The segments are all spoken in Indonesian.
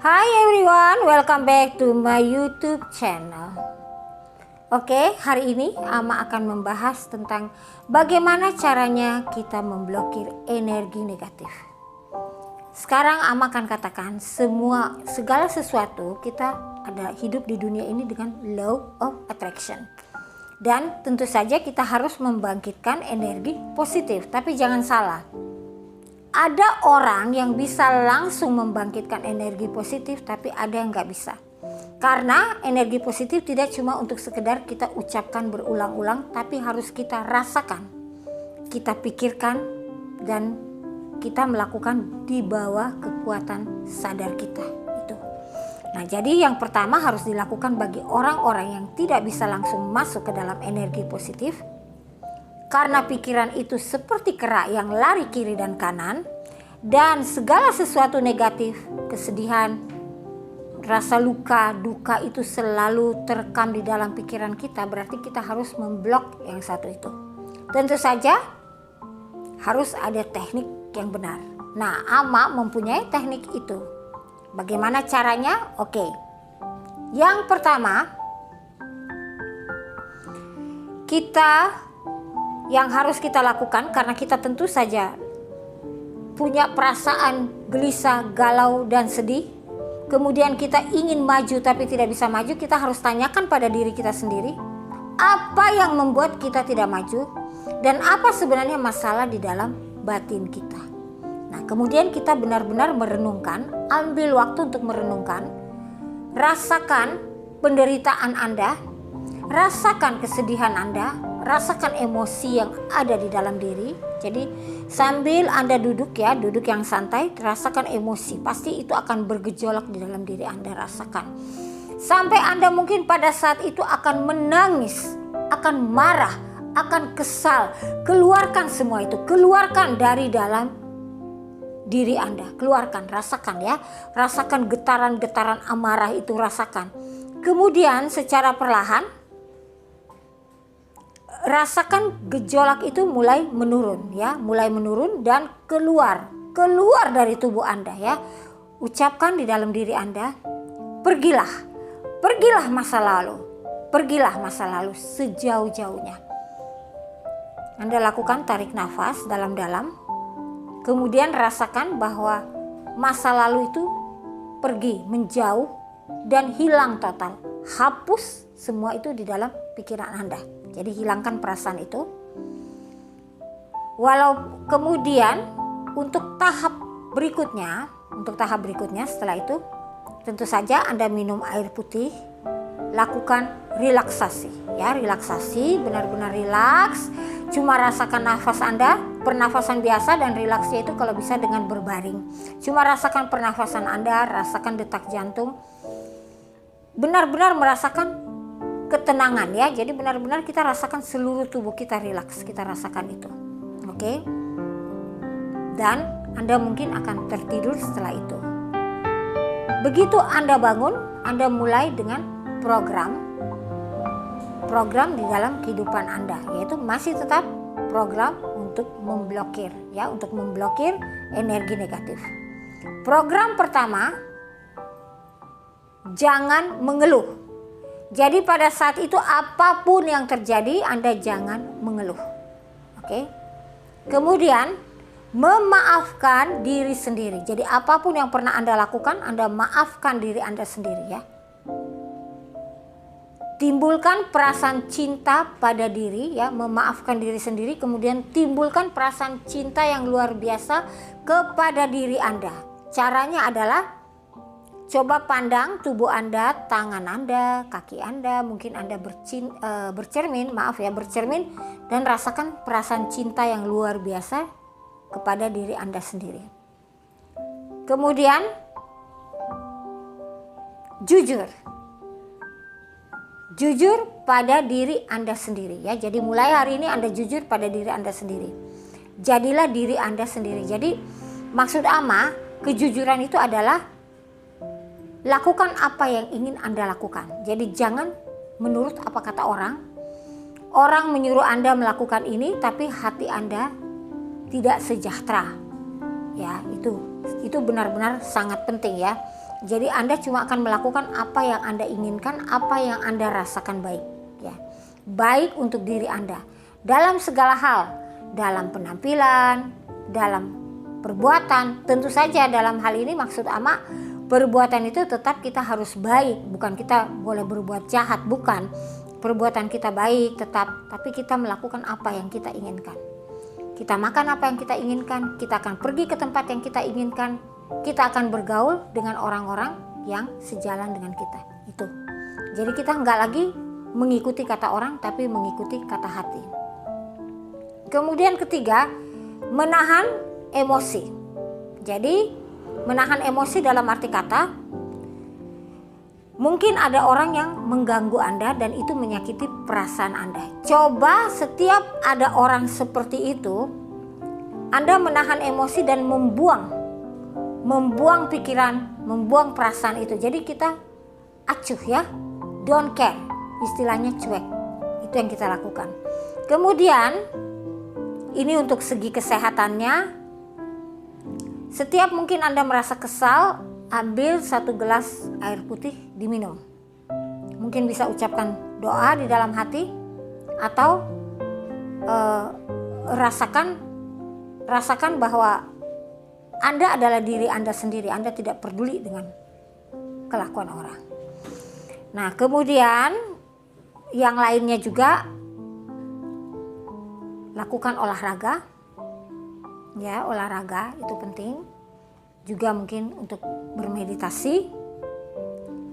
Hi everyone, welcome back to my YouTube channel. Oke, hari ini Ama akan membahas tentang bagaimana caranya kita memblokir energi negatif. Sekarang Ama akan katakan segala sesuatu kita ada hidup di dunia ini dengan law of attraction. Dan tentu saja kita harus membangkitkan energi positif, tapi jangan salah. Ada orang yang bisa langsung membangkitkan energi positif, tapi ada yang nggak bisa. Karena energi positif tidak cuma untuk sekedar kita ucapkan berulang-ulang, tapi harus kita rasakan, kita pikirkan, dan kita melakukan di bawah kekuatan sadar kita itu. Nah, jadi yang pertama harus dilakukan bagi orang-orang yang tidak bisa langsung masuk ke dalam energi positif. Karena pikiran itu seperti kera yang lari kiri dan kanan, dan segala sesuatu negatif, kesedihan, rasa luka, duka itu selalu terekam di dalam pikiran kita, berarti kita harus memblok yang satu itu. Tentu saja harus ada teknik yang benar. Nah, Ama mempunyai teknik itu. Bagaimana caranya? Oke. Yang pertama, yang harus kita lakukan, karena kita tentu saja punya perasaan gelisah, galau, dan sedih, kemudian kita ingin maju tapi tidak bisa maju, kita harus tanyakan pada diri kita sendiri, apa yang membuat kita tidak maju, dan apa sebenarnya masalah di dalam batin kita. Nah, kemudian kita benar-benar merenungkan, ambil waktu untuk merenungkan, rasakan penderitaan Anda, rasakan kesedihan Anda, rasakan emosi yang ada di dalam diri. Jadi sambil Anda duduk yang santai, rasakan emosi. Pasti itu akan bergejolak di dalam diri Anda, rasakan. Sampai Anda mungkin pada saat itu akan menangis, akan marah, akan kesal. Keluarkan semua itu, keluarkan dari dalam diri Anda. Keluarkan, rasakan ya. Rasakan getaran-getaran amarah itu, rasakan. Kemudian secara perlahan rasakan gejolak itu mulai menurun ya, mulai menurun dan keluar dari tubuh Anda ya. Ucapkan di dalam diri Anda, pergilah masa lalu sejauh-jauhnya. Anda lakukan tarik nafas dalam-dalam, kemudian rasakan bahwa masa lalu itu pergi, menjauh dan hilang total. Hapus semua itu di dalam pikiran Anda. Jadi hilangkan perasaan itu. Walau kemudian untuk tahap berikutnya setelah itu tentu saja Anda minum air putih, lakukan relaksasi ya, relaksasi, benar-benar rilaks. Cuma rasakan nafas Anda, pernafasan biasa, dan relaksnya itu kalau bisa dengan berbaring. Cuma rasakan pernafasan Anda, rasakan detak jantung. Benar-benar merasakan ketenangan ya. Jadi benar-benar kita rasakan seluruh tubuh kita rilaks, kita rasakan itu. Oke. Dan Anda mungkin akan tertidur setelah itu. Begitu Anda bangun, Anda mulai dengan program di dalam kehidupan Anda, yaitu masih tetap program untuk memblokir ya, untuk memblokir energi negatif. Program pertama, jangan mengeluh. Jadi pada saat itu apapun yang terjadi, Anda jangan mengeluh. Oke. Kemudian memaafkan diri sendiri. Jadi apapun yang pernah Anda lakukan, Anda maafkan diri Anda sendiri ya. Timbulkan perasaan cinta pada diri ya, memaafkan diri sendiri, kemudian timbulkan perasaan cinta yang luar biasa kepada diri Anda. Caranya adalah coba pandang tubuh Anda, tangan Anda, kaki Anda, mungkin Anda bercermin dan rasakan perasaan cinta yang luar biasa kepada diri Anda sendiri. Kemudian jujur pada diri Anda sendiri ya. Jadi mulai hari ini Anda jujur pada diri Anda sendiri. Jadilah diri Anda sendiri. Jadi maksud Ama, kejujuran itu adalah lakukan apa yang ingin Anda lakukan. Jadi jangan menurut apa kata orang. Orang menyuruh Anda melakukan ini, tapi hati Anda tidak sejahtera. Ya, itu benar-benar sangat penting ya. Jadi Anda cuma akan melakukan apa yang Anda inginkan, apa yang Anda rasakan baik, ya. Baik untuk diri Anda dalam segala hal, dalam penampilan, dalam perbuatan. Tentu saja dalam hal ini maksud Ama, perbuatan itu tetap kita harus baik, bukan kita boleh berbuat jahat, bukan. Perbuatan kita baik tetap, tapi kita melakukan apa yang kita inginkan. Kita makan apa yang kita inginkan, kita akan pergi ke tempat yang kita inginkan, kita akan bergaul dengan orang-orang yang sejalan dengan kita. Itu. Jadi kita nggak lagi mengikuti kata orang, tapi mengikuti kata hati. Kemudian ketiga, menahan emosi. Jadi menahan emosi dalam arti kata, mungkin ada orang yang mengganggu Anda dan itu menyakiti perasaan Anda. Coba setiap ada orang seperti itu, Anda menahan emosi dan membuang pikiran, membuang perasaan itu. Jadi kita acuh ya, don't care, istilahnya cuek. Itu yang kita lakukan. Kemudian ini untuk segi kesehatannya, setiap mungkin Anda merasa kesal, ambil 1 gelas air putih diminum. Mungkin bisa ucapkan doa di dalam hati, atau rasakan bahwa Anda adalah diri Anda sendiri. Anda tidak peduli dengan kelakuan orang. Nah, kemudian yang lainnya juga, lakukan olahraga. Ya, olahraga itu penting. Juga mungkin untuk bermeditasi,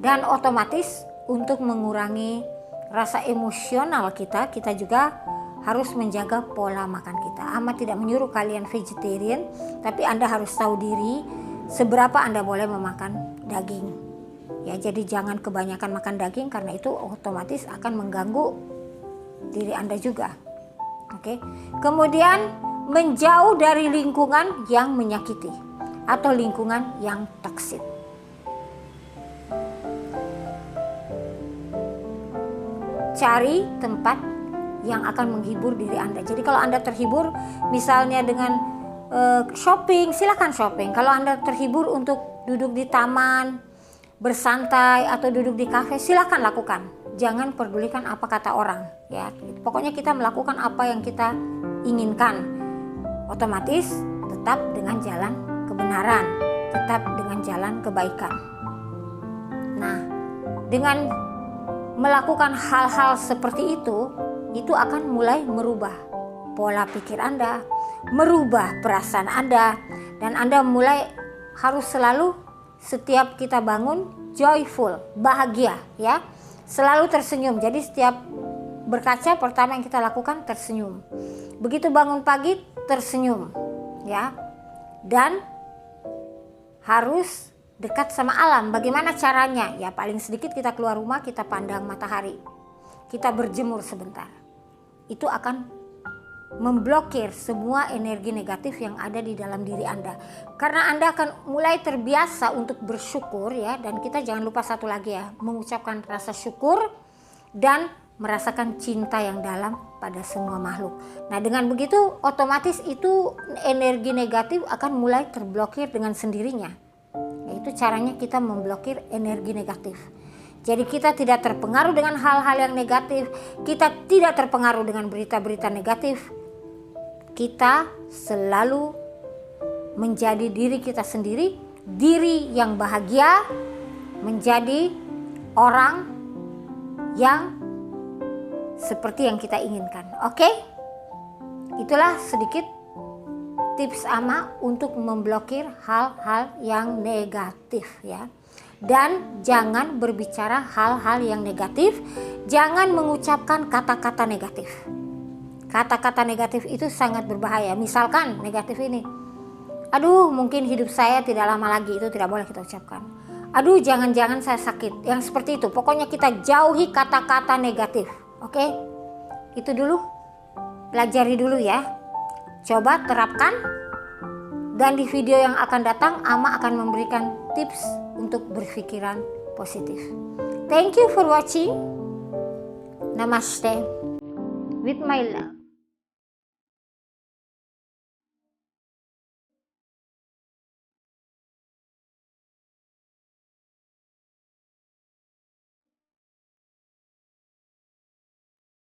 dan otomatis untuk mengurangi rasa emosional kita juga harus menjaga pola makan kita. Ama tidak menyuruh kalian vegetarian, tapi Anda harus tahu diri seberapa Anda boleh memakan daging. Ya, jadi jangan kebanyakan makan daging karena itu otomatis akan mengganggu diri Anda juga. Oke. Kemudian menjauh dari lingkungan yang menyakiti atau lingkungan yang toksik. Cari tempat yang akan menghibur diri Anda. Jadi kalau Anda terhibur misalnya dengan shopping, silakan shopping. Kalau Anda terhibur untuk duduk di taman, bersantai atau duduk di kafe, silakan lakukan. Jangan pedulikan apa kata orang, ya. Pokoknya kita melakukan apa yang kita inginkan. Otomatis tetap dengan jalan kebenaran, tetap dengan jalan kebaikan. Nah, dengan melakukan hal-hal seperti itu akan mulai merubah pola pikir Anda, merubah perasaan Anda, dan Anda mulai harus selalu setiap kita bangun joyful, bahagia, ya. Selalu tersenyum. Jadi setiap berkaca pertama yang kita lakukan tersenyum. Begitu bangun pagi tersenyum, ya. Dan harus dekat sama alam. Bagaimana caranya? Ya paling sedikit kita keluar rumah, kita pandang matahari. Kita berjemur sebentar. Itu akan memblokir semua energi negatif yang ada di dalam diri Anda. Karena Anda akan mulai terbiasa untuk bersyukur, ya. Dan kita jangan lupa satu lagi, ya, mengucapkan rasa syukur dan merasakan cinta yang dalam pada semua makhluk. Nah, dengan begitu otomatis itu energi negatif akan mulai terblokir dengan sendirinya. Yaitu caranya kita memblokir energi negatif. Jadi kita tidak terpengaruh dengan hal-hal yang negatif, kita tidak terpengaruh dengan berita-berita negatif. Kita selalu menjadi diri kita sendiri, diri yang bahagia, menjadi orang yang seperti yang kita inginkan. Oke? Itulah sedikit tips Ama untuk memblokir hal-hal yang negatif, ya. Dan jangan berbicara hal-hal yang negatif, jangan mengucapkan kata-kata negatif. Kata-kata negatif itu sangat berbahaya. Misalkan negatif ini, aduh mungkin hidup saya tidak lama lagi, itu tidak boleh kita ucapkan. Aduh jangan-jangan saya sakit, yang seperti itu. Pokoknya kita jauhi kata-kata negatif. Oke? Itu dulu, pelajari dulu ya. Coba terapkan. Dan di video yang akan datang Ama akan memberikan tips untuk berpikiran positif. Thank you for watching. Namaste. With my love.